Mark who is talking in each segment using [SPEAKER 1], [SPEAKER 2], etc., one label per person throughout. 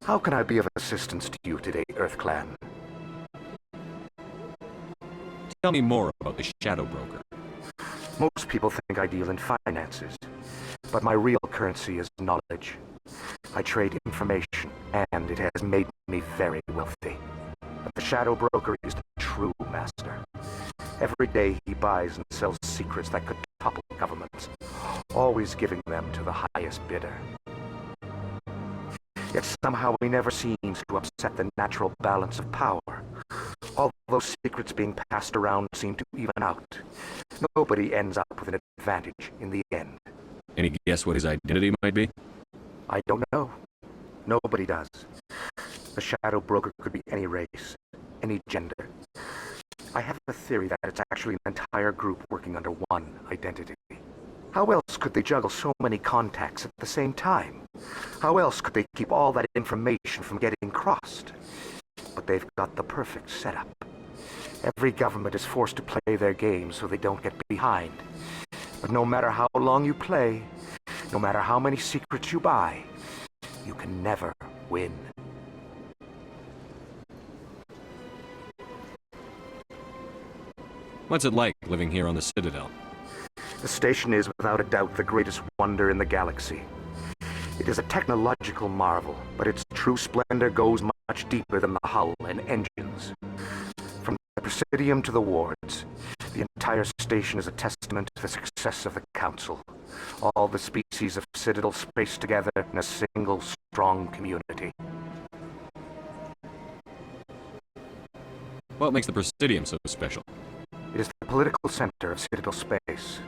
[SPEAKER 1] How can I be of assistance to you today, Earth Clan?
[SPEAKER 2] Tell me more about the Shadow Broker.
[SPEAKER 1] Most people think I deal in finances, but my real currency is knowledge. I trade information, and it has made me very wealthy. But the Shadow Broker is the true master. Every day he buys and sells secrets that could topple governments, always giving them to the highest bidder. Yet somehow he never seems to upset the natural balance of power. All those secrets being passed around seem to even out. Nobody ends up with an advantage in the end.
[SPEAKER 2] Any guess what his identity might be?
[SPEAKER 1] I don't know. Nobody does. The Shadow Broker could be any race, any gender. I have a theory that it's actually an entire group working under one identity. How else could they juggle so many contacts at the same time? How else could they keep all that information from getting crossed? But they've got the perfect setup. Every government is forced to play their game so they don't get behind. But no matter how long you play, no matter how many secrets you buy, you can never win.
[SPEAKER 2] What's it like living here on the Citadel?
[SPEAKER 1] The station is without a doubt the greatest wonder in the galaxy. It is a technological marvel, but its true splendor goes much deeper than the hull and engines. From the Presidium to the wards, the entire station is a testament to the success of the Council. All the species of Citadel spaced together in a single strong community.
[SPEAKER 2] What makes the Presidium so special?
[SPEAKER 1] It is the political center of Citadel space.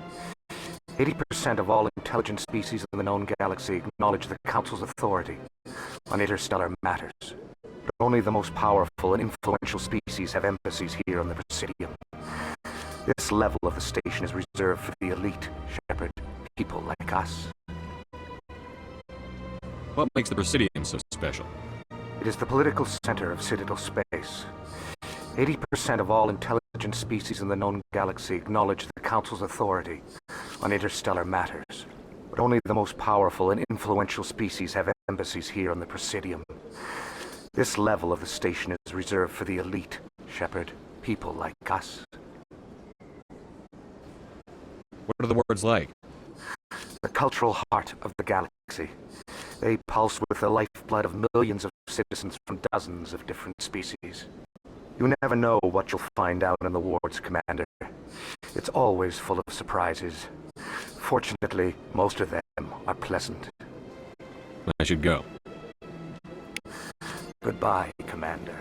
[SPEAKER 1] 80% of all intelligent species in the known galaxy acknowledge the Council's authority on interstellar matters. But only the most powerful and influential species have embassies here on the Presidium. This level of the station is reserved for the elite, shepherd people like us.
[SPEAKER 2] What makes the Presidium so special?
[SPEAKER 1] It is the political center of Citadel space. 80% of all intelligent species in the known galaxy acknowledge the Council's authority on interstellar matters. But only the most powerful and influential species have embassies here on the Presidium. This level of the station is reserved for the elite, shepherd people like us.
[SPEAKER 2] What are the words like?
[SPEAKER 1] The cultural heart of the galaxy. They pulse with the lifeblood of millions of citizens from dozens of different species. You never know what you'll find out in the wards, Commander. It's always full of surprises. Fortunately, most of them are pleasant.
[SPEAKER 2] I should go.
[SPEAKER 1] Goodbye, Commander.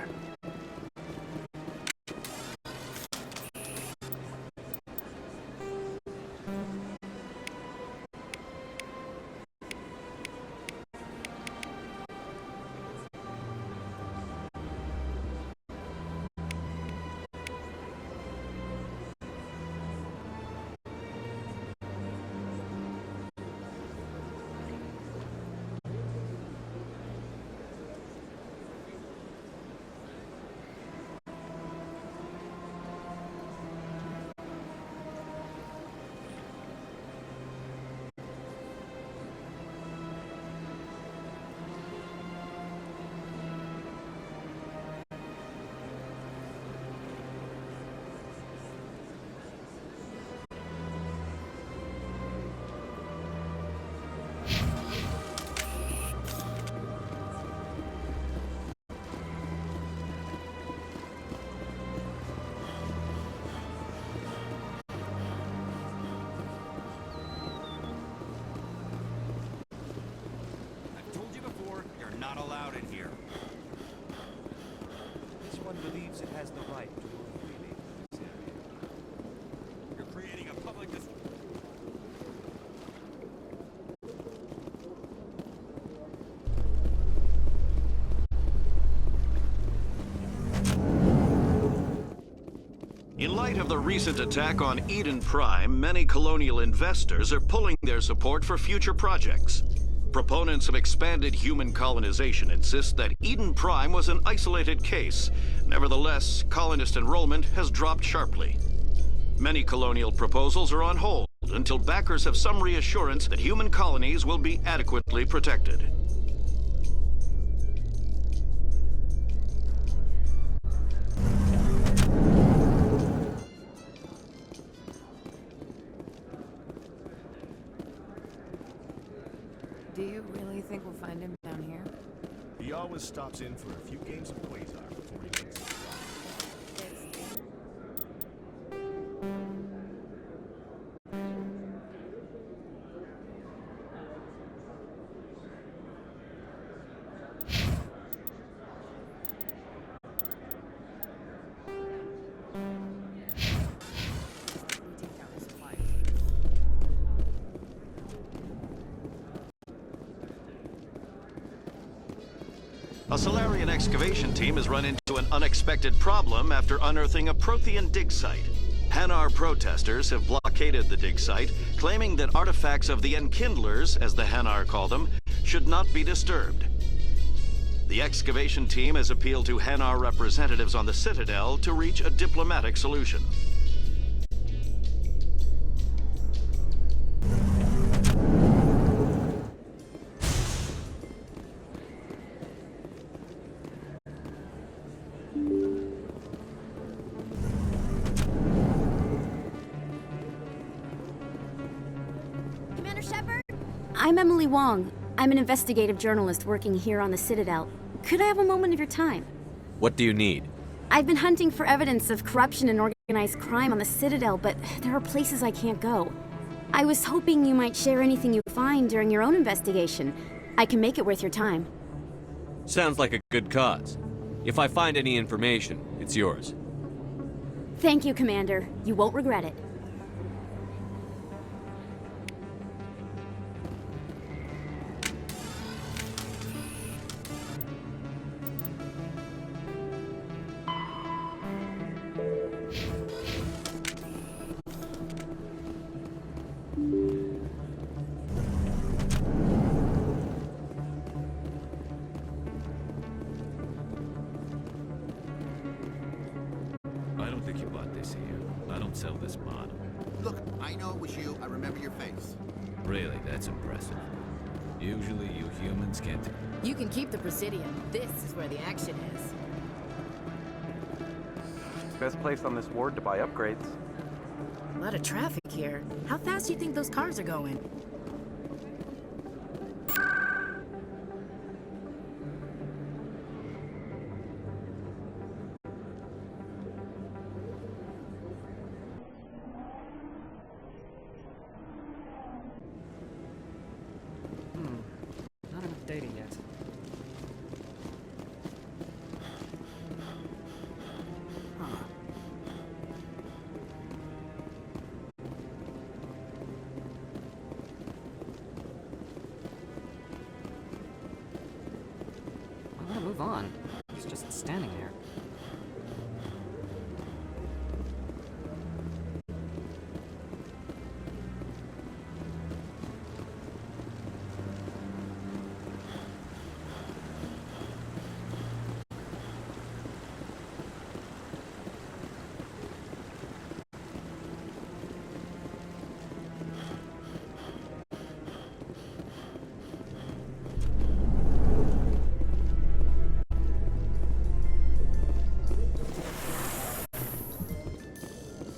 [SPEAKER 3] Not allowed in here. This one believes it has the right to move freely in this area. You're creating a public
[SPEAKER 4] In light of the recent attack on Eden Prime, many colonial investors are pulling their support for future projects. Proponents of expanded human colonization insist that Eden Prime was an isolated case. Nevertheless, colonist enrollment has dropped sharply. Many colonial proposals are on hold until backers have some reassurance that human colonies will be adequately protected.
[SPEAKER 5] you really think we'll find him down here?
[SPEAKER 6] He always stops in for a few games of Quasar before he makes his drive.
[SPEAKER 5] We take out his supplies.
[SPEAKER 4] A Solarian excavation team has run into an unexpected problem after unearthing a Prothean dig site. Hanar protesters have blockaded the dig site, claiming that artifacts of the Enkindlers, as the Hanar call them, should not be disturbed. The excavation team has appealed to Hanar representatives on the Citadel to reach a diplomatic solution.
[SPEAKER 7] Commander Shepard? I'm Emily Wong. I'm an investigative journalist working here on the Citadel. Could I have a moment of your time?
[SPEAKER 2] What do you need?
[SPEAKER 7] I've been hunting for evidence of corruption and organized crime on the Citadel, but there are places I can't go. I was hoping you might share anything you find during your own investigation. I can make it worth your time.
[SPEAKER 2] Sounds like a good cause. If I find any information, it's yours.
[SPEAKER 7] Thank you, Commander. You won't regret it.
[SPEAKER 8] I don't think you bought this here. I don't sell this model.
[SPEAKER 9] Look, I know it was you. I remember your face.
[SPEAKER 8] Really, that's impressive. Usually you humans can't...
[SPEAKER 5] You can keep the Presidium. This is where the action is.
[SPEAKER 10] Best place on this ward to buy upgrades.
[SPEAKER 5] A lot of traffic here. How fast do you think those cars are going?
[SPEAKER 10] Not enough data yet. I want to move on. He's just standing there.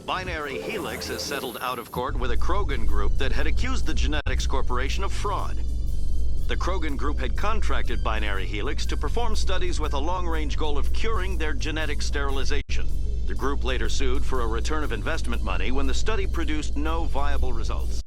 [SPEAKER 4] Binary Helix has settled out of court with a Krogan group that had accused the Genetics Corporation of fraud. The Krogan group had contracted Binary Helix to perform studies with a long-range goal of curing their genetic sterilization. The group later sued for a return of investment money when the study produced no viable results.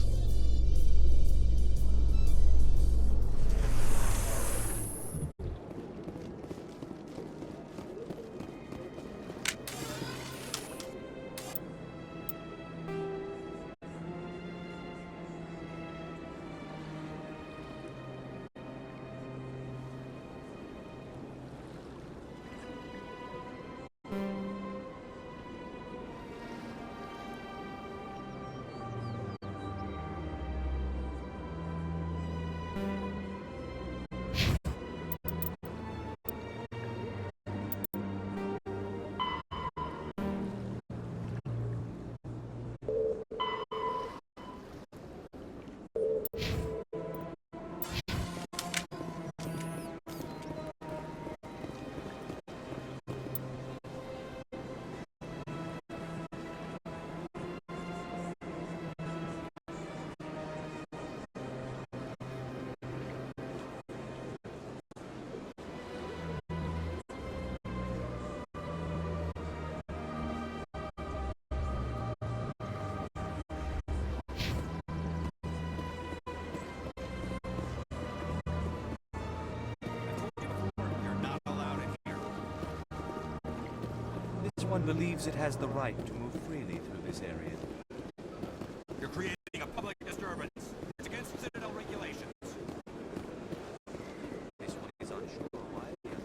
[SPEAKER 3] One believes it has the right to move freely through this area.
[SPEAKER 11] You're creating a public disturbance. It's against Citadel regulations.
[SPEAKER 3] This one is unsure why the other.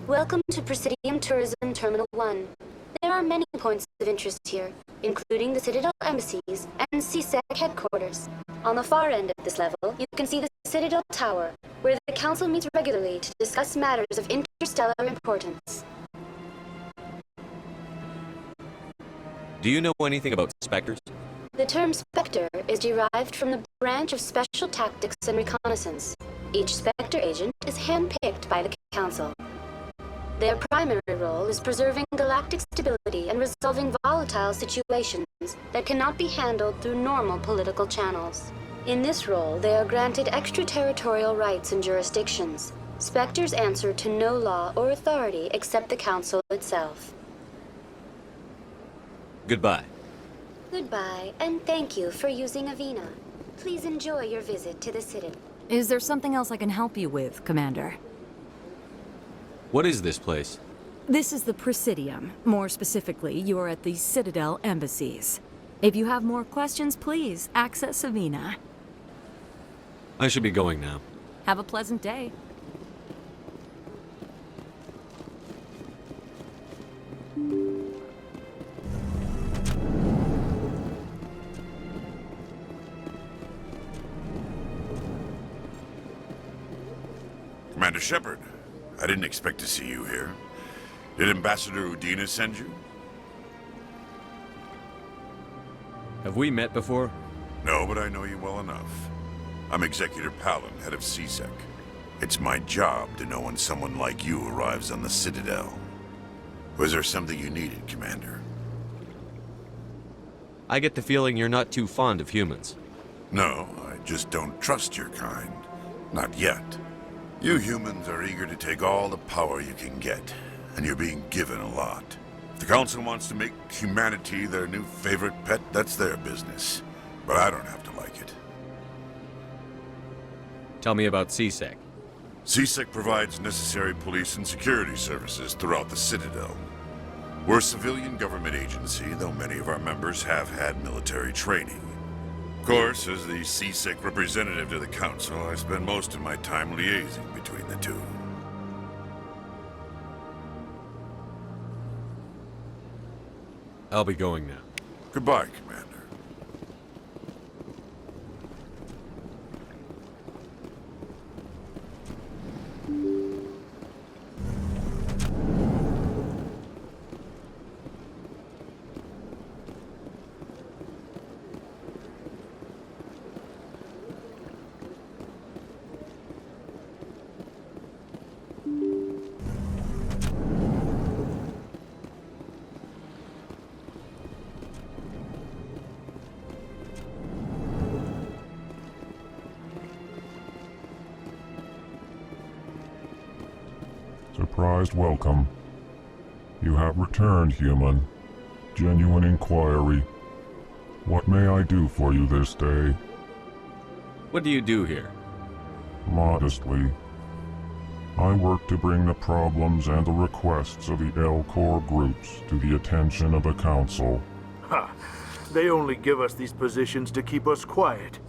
[SPEAKER 12] Welcome to Presidium Tourism Terminal 1. There are many points of interest here, including the Citadel embassies and CSEC headquarters. On the far end of this level, you can see the Citadel Tower, where the Council meets regularly to discuss matters of interstellar importance.
[SPEAKER 2] Do you know anything about Spectres?
[SPEAKER 12] The term Spectre is derived from the branch of Special Tactics and Reconnaissance. Each Spectre agent is handpicked by the Council. Their primary role is preserving galactic stability and resolving volatile situations that cannot be handled through normal political channels. In this role, they are granted extraterritorial rights and jurisdictions. Spectres answer to no law or authority except the Council itself.
[SPEAKER 2] Goodbye.
[SPEAKER 12] Goodbye, and thank you for using Avina. Please enjoy your visit to the Citadel.
[SPEAKER 5] Is there something else I can help you with, Commander?
[SPEAKER 2] What is this place?
[SPEAKER 5] This is the Presidium. More specifically, you are at the Citadel embassies. If you have more questions, please access Avina.
[SPEAKER 2] I should be going now.
[SPEAKER 5] Have a pleasant day.
[SPEAKER 13] Commander Shepard, I didn't expect to see you here. Did Ambassador Udina send you?
[SPEAKER 2] Have we met before?
[SPEAKER 13] No, but I know you well enough. I'm Executor Palin, head of CSEC. It's my job to know when someone like you arrives on the Citadel. Was there something you needed, Commander?
[SPEAKER 2] I get the feeling you're not too fond of humans.
[SPEAKER 13] No, I just don't trust your kind. Not yet. You humans are eager to take all the power you can get, and you're being given a lot. If the Council wants to make humanity their new favorite pet, that's their business. But I don't have to like it.
[SPEAKER 2] Tell me about CSEC.
[SPEAKER 13] CSEC provides necessary police and security services throughout the Citadel. We're a civilian government agency, though many of our members have had military training. Of course, as the CSEC representative to the Council, I spend most of my time liaising between the two.
[SPEAKER 2] I'll be going now.
[SPEAKER 13] Goodbye, Commander.
[SPEAKER 14] Surprised welcome. You have returned, human. Genuine inquiry. What may I do for you this day?
[SPEAKER 2] What do you do here?
[SPEAKER 14] Modestly. I work to bring the problems and the requests of the L-Corps groups to the attention of the Council.
[SPEAKER 15] Ha! They only give us these positions to keep us quiet.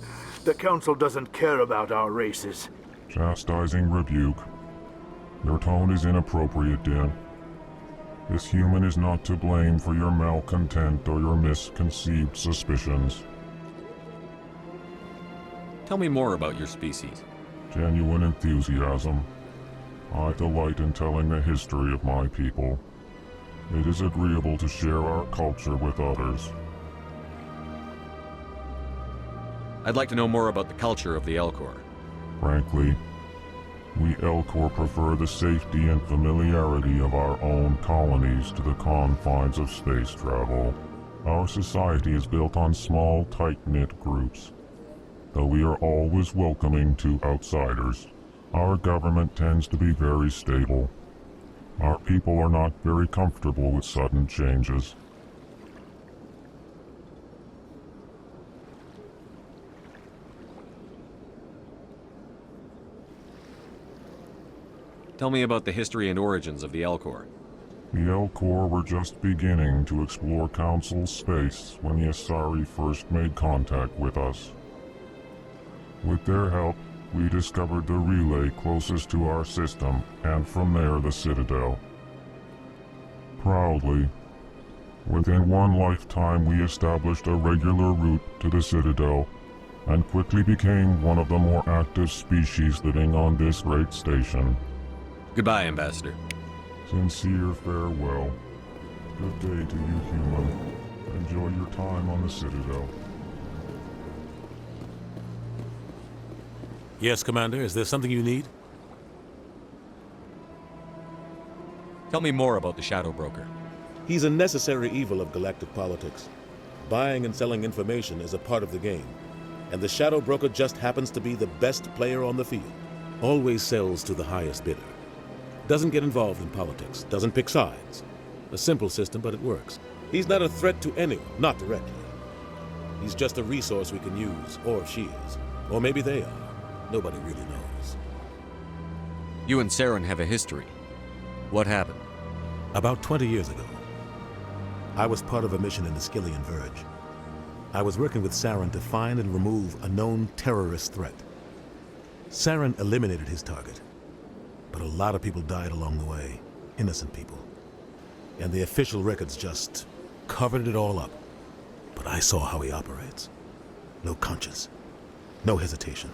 [SPEAKER 15] The Council doesn't care about our races.
[SPEAKER 14] Chastising rebuke. Your tone is inappropriate, Din. This human is not to blame for your malcontent or your misconceived suspicions.
[SPEAKER 2] Tell me more about your species.
[SPEAKER 14] Genuine enthusiasm. I delight in telling the history of my people. It is agreeable to share our culture with others.
[SPEAKER 2] I'd like to know more about the culture of the Elcor.
[SPEAKER 14] Frankly, we Elcor prefer the safety and familiarity of our own colonies to the confines of space travel. Our society is built on small, tight-knit groups. Though we are always welcoming to outsiders, our government tends to be very stable. Our people are not very comfortable with sudden changes.
[SPEAKER 2] Tell me about the history and origins of the Elcor.
[SPEAKER 14] The Elcor were just beginning to explore Council space when the Asari first made contact with us. With their help, we discovered the relay closest to our system, and from there the Citadel. Proudly, within one lifetime we established a regular route to the Citadel, and quickly became one of the more active species living on this great station.
[SPEAKER 2] Goodbye, Ambassador.
[SPEAKER 14] Sincere farewell. Good day to you, human. Enjoy your time on the Citadel.
[SPEAKER 16] Yes, Commander. Is there something you need?
[SPEAKER 2] Tell me more about the Shadow Broker.
[SPEAKER 17] He's a necessary evil of galactic politics. Buying and selling information is a part of the game, and the Shadow Broker just happens to be the best player on the field. Always sells to the highest bidder. Doesn't get involved in politics, doesn't pick sides. A simple system, but it works. He's not a threat to anyone, not directly. He's just a resource we can use, or she is. Or maybe they are. Nobody really knows.
[SPEAKER 2] You and Saren have a history. What happened?
[SPEAKER 17] About 20 years ago, I was part of a mission in the Skillian Verge. I was working with Saren to find and remove a known terrorist threat. Saren eliminated his target, but a lot of people died along the way, innocent people. And the official records just covered it all up. But I saw how he operates. No conscience, no hesitation.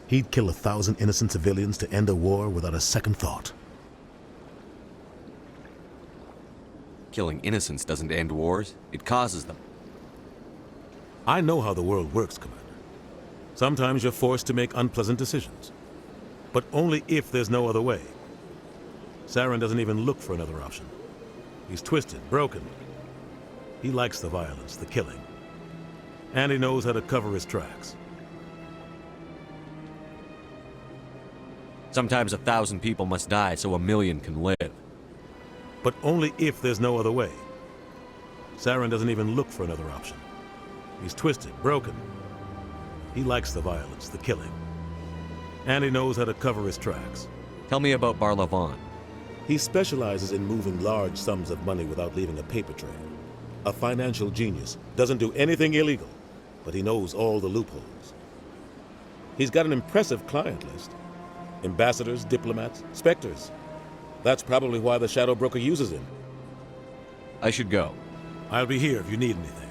[SPEAKER 17] He'd kill 1,000 innocent civilians to end a war without a second thought.
[SPEAKER 2] Killing innocents doesn't end wars, it causes them.
[SPEAKER 17] I know how the world works, Commander. Sometimes you're forced to make unpleasant decisions. But only if there's no other way. Saren doesn't even look for another option. He's twisted, broken. He likes the violence, the killing. And he knows how to cover his tracks.
[SPEAKER 2] Sometimes 1,000 people must die so 1,000,000 can live.
[SPEAKER 17] But only if there's no other way. Saren doesn't even look for another option. He's twisted, broken. He likes the violence, the killing. And he knows how to cover his tracks.
[SPEAKER 2] Tell me about Barlavon.
[SPEAKER 17] He specializes in moving large sums of money without leaving a paper trail. A financial genius. Doesn't do anything illegal, but he knows all the loopholes. He's got an impressive client list. Ambassadors, diplomats, specters. That's probably why the Shadow Broker uses him.
[SPEAKER 2] I should go.
[SPEAKER 17] I'll be here if you need anything.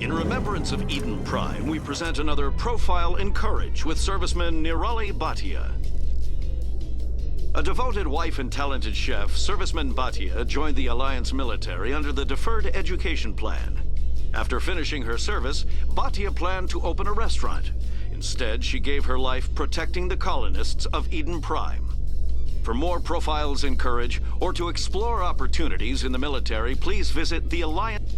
[SPEAKER 4] In remembrance of Eden Prime, we present another profile in courage with serviceman Nirali Bhatia. A devoted wife and talented chef, Serviceman Bhatia joined the Alliance military under the Deferred Education Plan. After finishing her service, Bhatia planned to open a restaurant. Instead, she gave her life protecting the colonists of Eden Prime. For more profiles in courage, or to explore opportunities in the military, please visit the Alliance.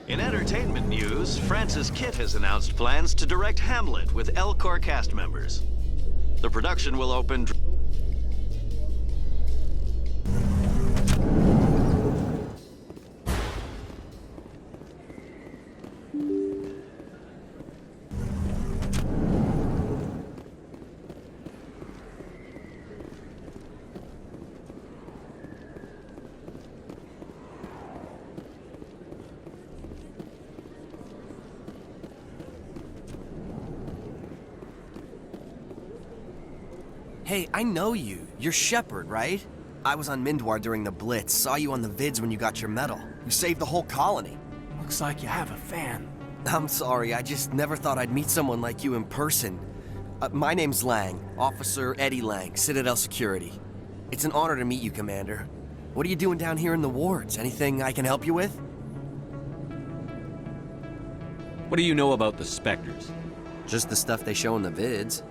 [SPEAKER 4] In entertainment news, Francis Kitt has announced plans to direct Hamlet with Elcor cast members. The production will open...
[SPEAKER 18] Hey, I know you. You're Shepard, right? I was on Mindwar during the Blitz, saw you on the vids when you got your medal. You saved the whole colony.
[SPEAKER 19] Looks like you have a fan.
[SPEAKER 18] I'm sorry, I just never thought I'd meet someone like you in person. My name's Lang, Officer Eddie Lang, Citadel Security. It's an honor to meet you, Commander. What are you doing down here in the wards? Anything I can help you with?
[SPEAKER 2] What do you know about the Spectres?
[SPEAKER 18] Just the stuff they show in the vids.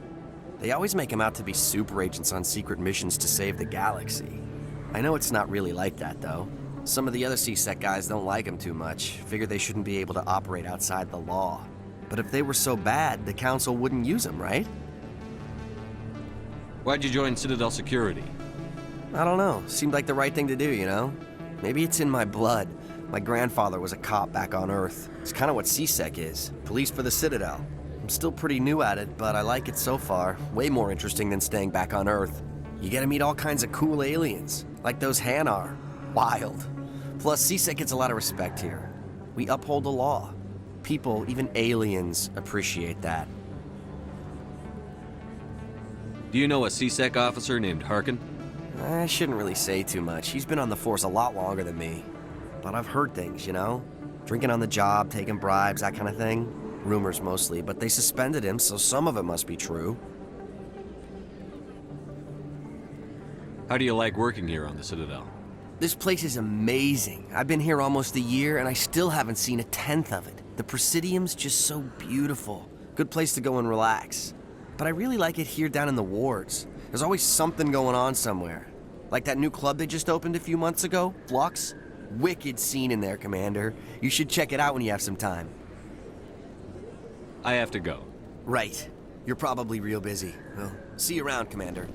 [SPEAKER 18] They always make them out to be super agents on secret missions to save the galaxy. I know it's not really like that, though. Some of the other CSEC guys don't like them too much, figure they shouldn't be able to operate outside the law. But if they were so bad, the Council wouldn't use them, right?
[SPEAKER 2] Why'd you join Citadel Security?
[SPEAKER 18] I don't know. Seemed like the right thing to do, you know? Maybe it's in my blood. My grandfather was a cop back on Earth. It's kind of what CSEC is. Police for the Citadel. I'm still pretty new at it, but I like it so far. Way more interesting than staying back on Earth. You get to meet all kinds of cool aliens, like those Hanar. Wild. Plus, CSEC gets a lot of respect here. We uphold the law. People, even aliens, appreciate that.
[SPEAKER 2] Do you know a CSEC officer named Harkin?
[SPEAKER 18] I shouldn't really say too much. He's been on the force a lot longer than me. But I've heard things, you know? Drinking on the job, taking bribes, that kind of thing. Rumors mostly, but they suspended him, so some of it must be true.
[SPEAKER 2] How do you like working here on the Citadel?
[SPEAKER 18] This place is amazing. I've been here almost a year, and I still haven't seen a tenth of it. The Presidium's just so beautiful. Good place to go and relax. But I really like it here down in the wards. There's always something going on somewhere. Like that new club they just opened a few months ago, Flux. Wicked scene in there, Commander. You should check it out when you have some time.
[SPEAKER 2] I have to go.
[SPEAKER 18] Right. You're probably real busy. Well, see you around, Commander.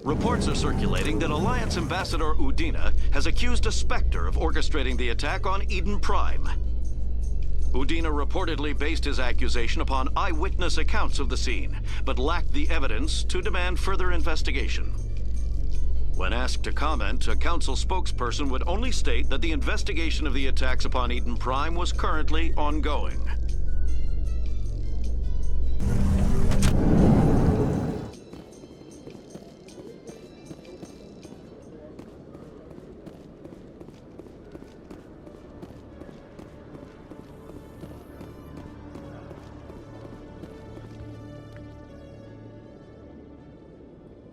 [SPEAKER 4] Reports are circulating that Alliance Ambassador Udina has accused a Spectre of orchestrating the attack on Eden Prime. Udina reportedly based his accusation upon eyewitness accounts of the scene, but lacked the evidence to demand further investigation. When asked to comment, a council spokesperson would only state that the investigation of the attacks upon Eden Prime was currently ongoing.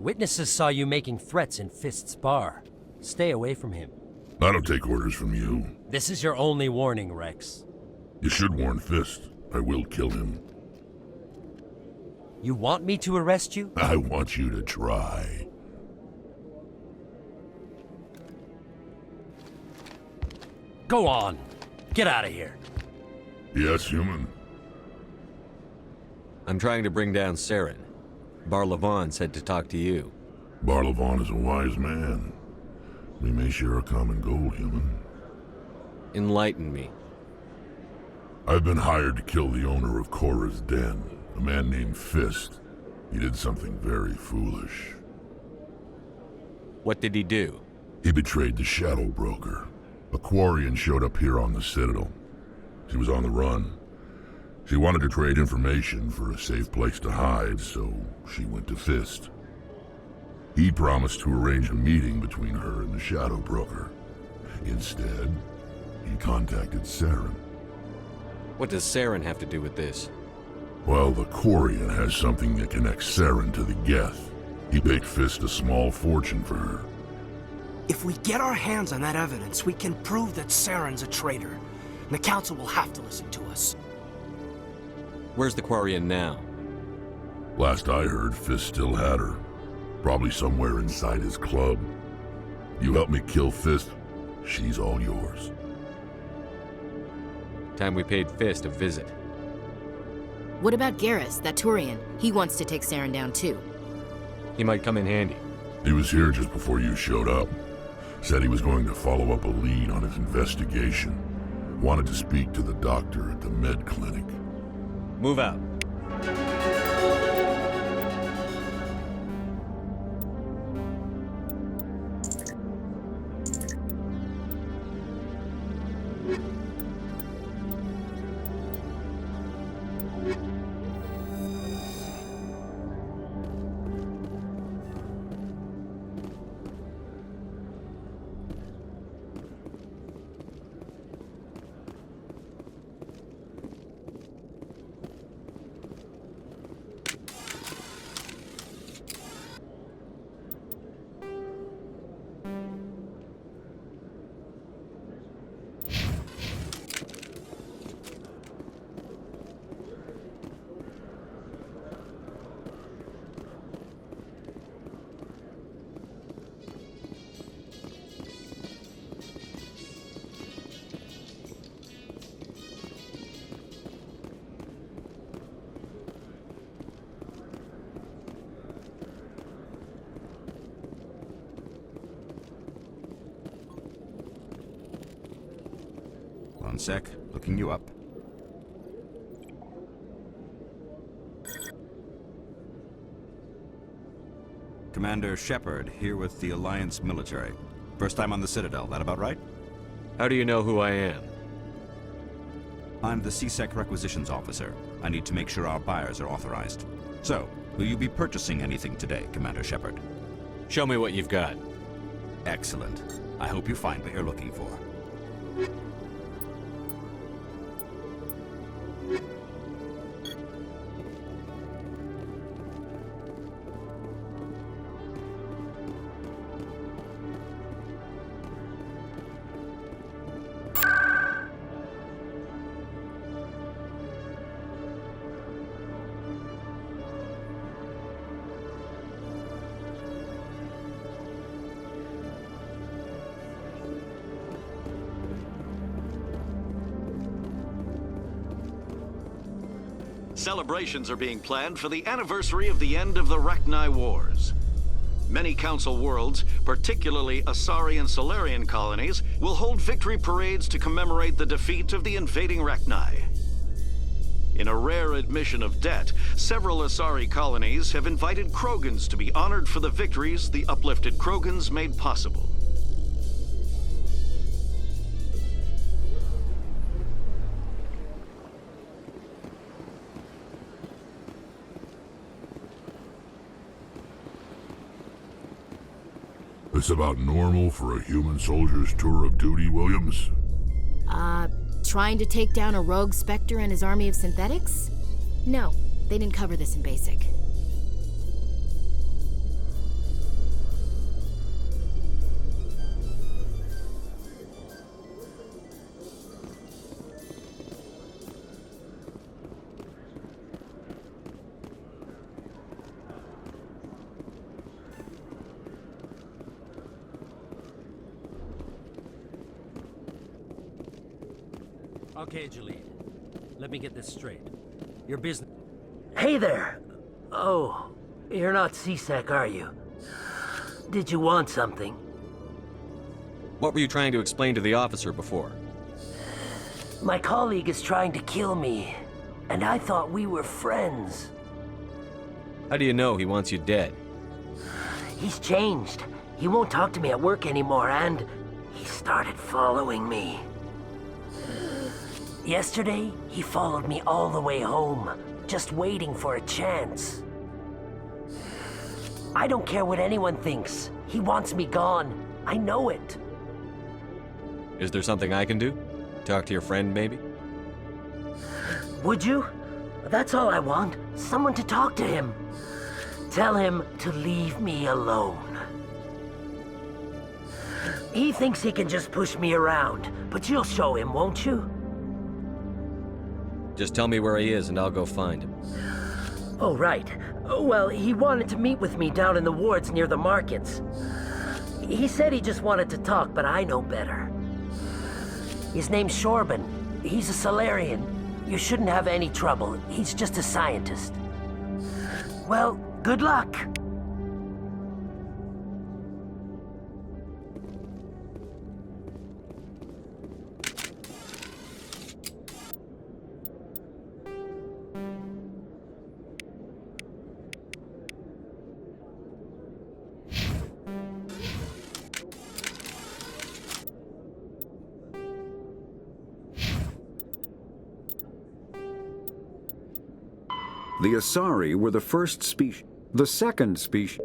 [SPEAKER 20] Witnesses saw you making threats in Fist's bar. Stay away from him.
[SPEAKER 13] I don't take orders from you.
[SPEAKER 20] This is your only warning, Rex.
[SPEAKER 13] You should warn Fist. I will kill him.
[SPEAKER 20] You want me to arrest you?
[SPEAKER 13] I want you to try.
[SPEAKER 20] Go on. Get out of here.
[SPEAKER 13] Yes, human.
[SPEAKER 2] I'm trying to bring down Saren. Barlavon said to talk to you.
[SPEAKER 13] Barlavon is a wise man. We may share a common goal, human.
[SPEAKER 2] Enlighten me.
[SPEAKER 13] I've been hired to kill the owner of Cora's Den, a man named Fist. He did something very foolish.
[SPEAKER 2] What did he do?
[SPEAKER 13] He betrayed the Shadow Broker. A Quarian showed up here on the Citadel. She was on the run. She wanted to trade information for a safe place to hide, so she went to Fist. He promised to arrange a meeting between her and the Shadow Broker. Instead, he contacted Saren.
[SPEAKER 2] What does Saren have to do with this?
[SPEAKER 13] Well, the Quarian has something that connects Saren to the Geth. He paid Fist a small fortune for her.
[SPEAKER 19] If we get our hands on that evidence, we can prove that Saren's a traitor. And the Council will have to listen to us.
[SPEAKER 2] Where's the Quarian now?
[SPEAKER 13] Last I heard, Fist still had her. Probably somewhere inside his club. You help me kill Fist, she's all yours.
[SPEAKER 2] Time we paid Fist a visit.
[SPEAKER 21] What about Garrus, that Turian? He wants to take Saren down too.
[SPEAKER 2] He might come in handy.
[SPEAKER 13] He was here just before you showed up. Said he was going to follow up a lead on his investigation. Wanted to speak to the doctor at the med clinic.
[SPEAKER 2] Move out.
[SPEAKER 11] One sec, looking you up. Commander Shepard, here with the Alliance military. First time on the Citadel, that about right?
[SPEAKER 2] How do you know who I am?
[SPEAKER 11] I'm the CSEC requisitions officer. I need to make sure our buyers are authorized. So, will you be purchasing anything today, Commander Shepard?
[SPEAKER 2] Show me what you've got.
[SPEAKER 11] Excellent. I hope you find what you're looking for.
[SPEAKER 4] Celebrations are being planned for the anniversary of the end of the Rachni Wars. Many Council worlds, particularly Asari and Solarian colonies, will hold victory parades to commemorate the defeat of the invading Rachni. In a rare admission of debt, several Asari colonies have invited Krogans to be honored for the victories the uplifted Krogans made possible.
[SPEAKER 13] It's about normal for a human soldier's tour of duty, Williams?
[SPEAKER 21] Trying to take down a rogue Spectre and his army of synthetics? No, they didn't cover this in basic.
[SPEAKER 20] Okay, Jalid. Let me get this straight. Your business...
[SPEAKER 1] Hey there! Oh, you're not C-Sec, are you? Did you want something?
[SPEAKER 2] What were you trying to explain to the officer before?
[SPEAKER 1] My colleague is trying to kill me, and I thought we were friends.
[SPEAKER 2] How do you know he wants you dead?
[SPEAKER 1] He's changed. He won't talk to me at work anymore, and he started following me. Yesterday, he followed me all the way home, just waiting for a chance. I don't care what anyone thinks. He wants me gone. I know it.
[SPEAKER 2] Is there something I can do? Talk to your friend, maybe?
[SPEAKER 1] Would you? That's all I want. Someone to talk to him. Tell him to leave me alone. He thinks he can just push me around, but you'll show him, won't you?
[SPEAKER 2] Just tell me where he is and I'll go find him.
[SPEAKER 1] Oh, right. Well, he wanted to meet with me down in the wards near the markets. He said he just wanted to talk, but I know better. His name's Shorban. He's a Solarian. You shouldn't have any trouble. He's just a scientist. Well, good luck.
[SPEAKER 22] The Asari were the first species. The second species.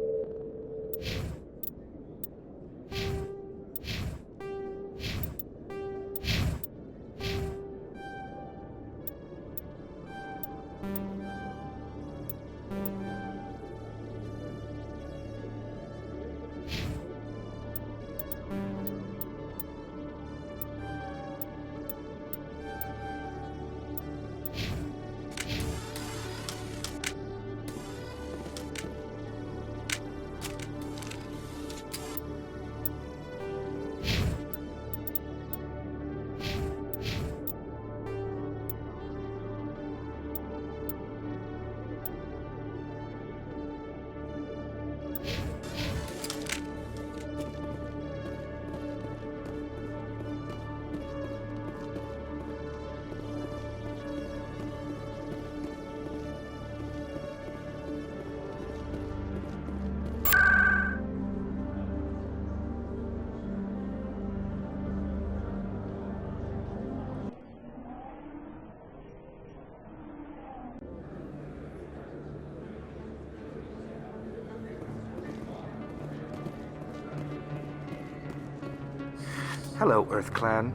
[SPEAKER 23] Hello, Earth Clan.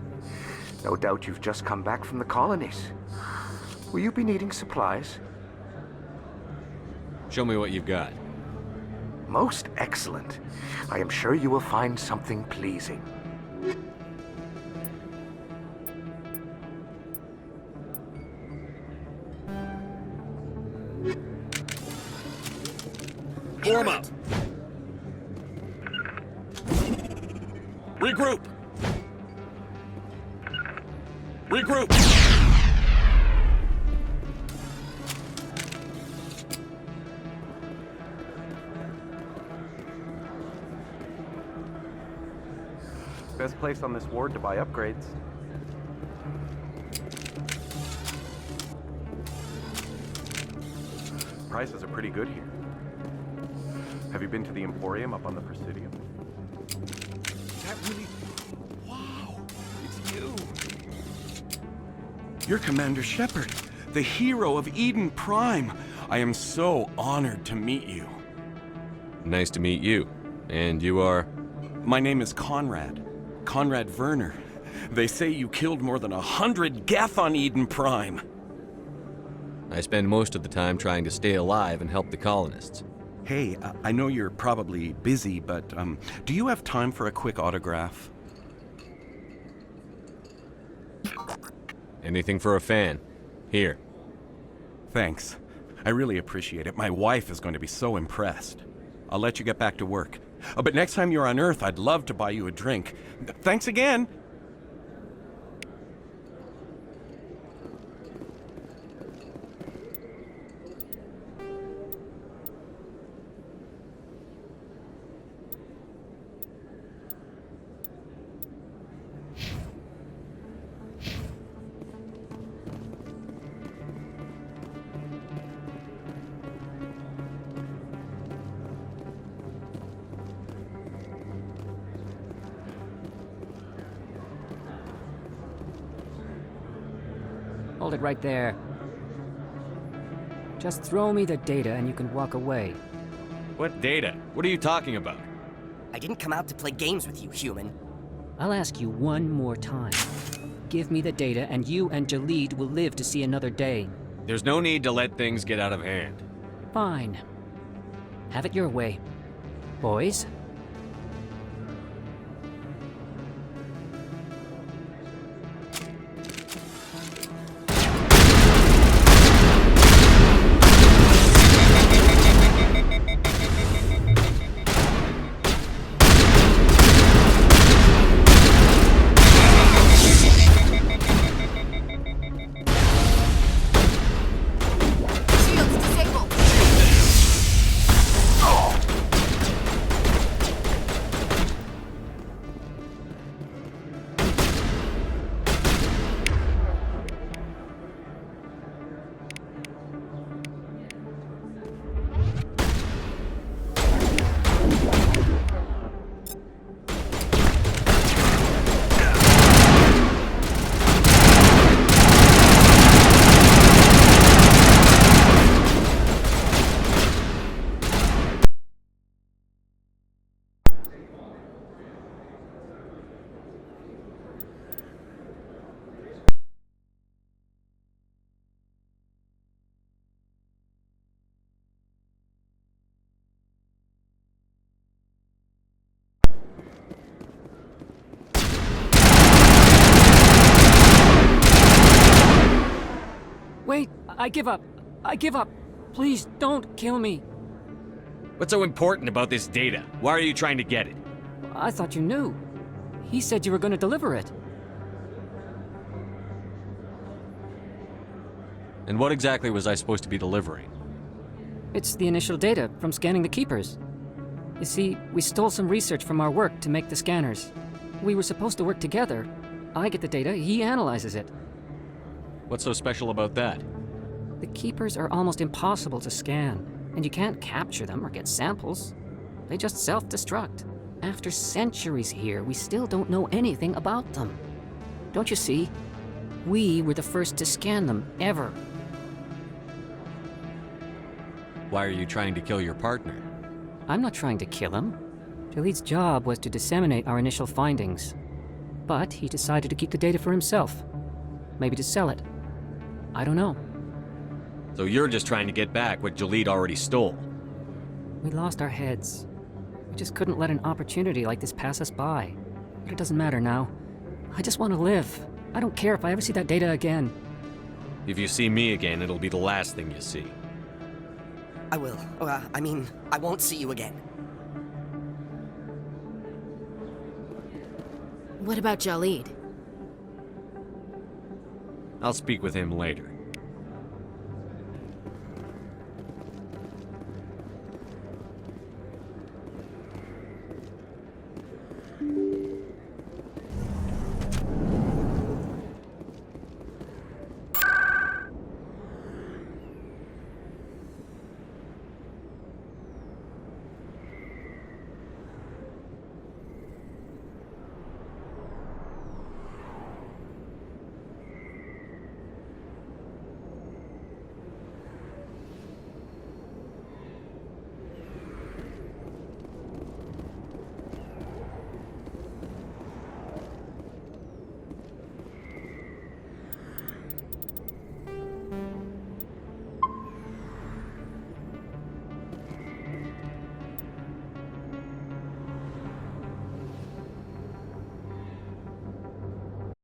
[SPEAKER 23] No doubt you've just come back from the colonies. Will you be needing supplies?
[SPEAKER 2] Show me what you've got.
[SPEAKER 23] Most excellent. I am sure you will find something pleasing.
[SPEAKER 2] Form up. Regroup. Regroup!
[SPEAKER 10] Best place on this ward to buy upgrades. Prices are pretty good here. Have you been to the Emporium up on the Presidium?
[SPEAKER 3] Is that really... Wow! It's you! You're Commander Shepard, the hero of Eden Prime. I am so honored to meet you.
[SPEAKER 2] Nice to meet you. And you are?
[SPEAKER 3] My name is Conrad. Conrad Werner. They say you killed more than 100 Geth on Eden Prime.
[SPEAKER 2] I spend most of the time trying to stay alive and help the colonists.
[SPEAKER 3] Hey, I know you're probably busy, but do you have time for a quick autograph?
[SPEAKER 2] Anything for a fan. Here.
[SPEAKER 3] Thanks. I really appreciate it. My wife is going to be so impressed. I'll let you get back to work. But next time you're on Earth, I'd love to buy you a drink. Thanks again!
[SPEAKER 6] Hold it right there. Just throw me the data and you can walk away.
[SPEAKER 2] What data? What are you talking about?
[SPEAKER 18] I didn't come out to play games with you, human.
[SPEAKER 6] I'll ask you one more time. Give me the data and you and Jalid will live to see another day.
[SPEAKER 2] There's no need to let things get out of hand.
[SPEAKER 6] Fine. Have it your way. Boys? Wait, I give up. I give up. Please don't kill me.
[SPEAKER 2] What's so important about this data? Why are you trying to get it?
[SPEAKER 6] I thought you knew. He said you were going to deliver it.
[SPEAKER 2] And what exactly was I supposed to be delivering?
[SPEAKER 6] It's the initial data from scanning the Keepers. You see, we stole some research from our work to make the scanners. We were supposed to work together. I get the data, he analyzes it.
[SPEAKER 2] What's so special about that?
[SPEAKER 6] The Keepers are almost impossible to scan, and you can't capture them or get samples. They just self-destruct. After centuries here, we still don't know anything about them. Don't you see? We were the first to scan them, ever.
[SPEAKER 2] Why are you trying to kill your partner?
[SPEAKER 6] I'm not trying to kill him. Jalid's job was to disseminate our initial findings. But he decided to keep the data for himself. Maybe to sell it. I don't know.
[SPEAKER 2] So you're just trying to get back what Jalid already stole?
[SPEAKER 6] We lost our heads. We just couldn't let an opportunity like this pass us by. But it doesn't matter now. I just want to live. I don't care if I ever see that data again.
[SPEAKER 2] If you see me again, it'll be the last thing you see.
[SPEAKER 18] I will. I won't see you again.
[SPEAKER 21] What about Jalid?
[SPEAKER 2] I'll speak with him later.